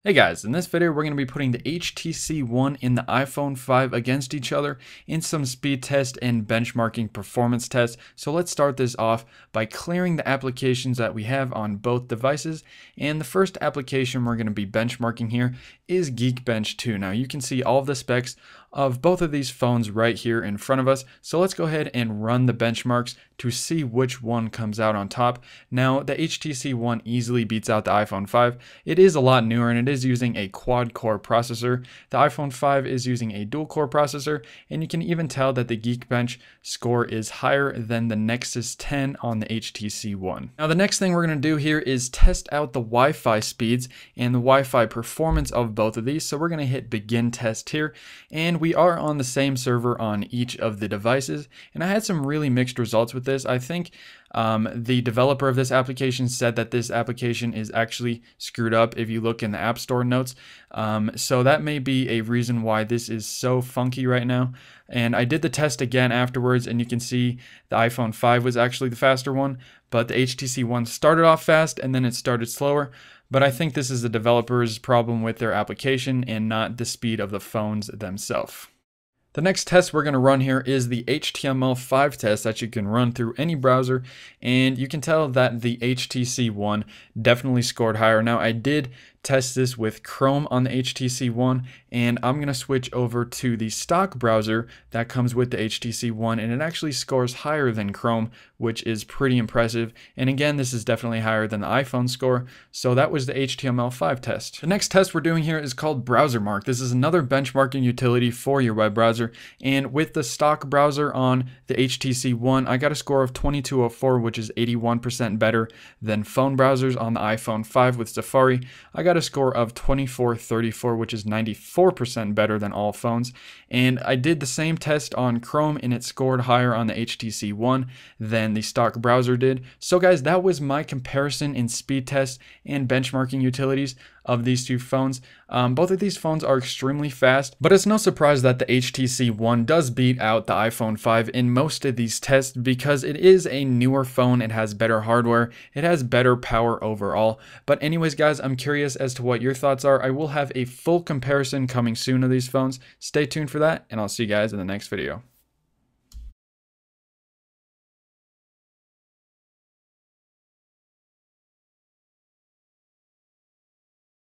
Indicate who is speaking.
Speaker 1: Hey guys, in this video we're going to be putting the HTC One and the iPhone 5 against each other in some speed test and benchmarking performance tests. So let's start this off by clearing the applications that we have on both devices. And the first application we're going to be benchmarking here is Geekbench 2. Now you can see all of the specs of both of these phones right here in front of us. So let's go ahead and run the benchmarks to see which one comes out on top. Now the HTC One easily beats out the iPhone 5. It is a lot newer and it is using a quad-core processor. The iPhone 5 is using a dual-core processor, and you can even tell that the Geekbench score is higher than the Nexus 10 on the HTC One. Now the next thing we're going to do here is test out the Wi-Fi speeds and the Wi-Fi performance of both of these. So we're going to hit begin test here, and we are on the same server on each of the devices, and I had some really mixed results with this. I think the developer of this application said that this application is actually screwed up if you look in the App Store notes. So that may be a reason why this is so funky right now. And I did the test again afterwards, and you can see the iPhone 5 was actually the faster one, but the HTC One started off fast and then it started slower. But I think this is the developer's problem with their application and not the speed of the phones themselves. The next test we're going to run here is the HTML5 test that you can run through any browser, and you can tell that the HTC One definitely scored higher. Now I did test this with Chrome on the HTC One, and I'm going to switch over to the stock browser that comes with the HTC One, and it actually scores higher than Chrome, which is pretty impressive. And again, this is definitely higher than the iPhone score. So that was the HTML5 test. The next test we're doing here is called BrowserMark. This is another benchmarking utility for your web browser, and with the stock browser on the HTC One, I got a score of 2204, which is 81% better than phone browsers on the iPhone 5 with Safari. I got a score of 2434, which is 94% better than all phones. And I did the same test on Chrome, and it scored higher on the HTC One than the stock browser did. So guys, that was my comparison in speed test and benchmarking utilities of these two phones. Both of these phones are extremely fast, but it's no surprise that the HTC One does beat out the iPhone 5 in most of these tests because it is a newer phone. It has better hardware, it has better power overall. But anyways guys, I'm curious as to what your thoughts are. I will have a full comparison coming soon of these phones. Stay tuned for that, and I'll see you guys in the next video.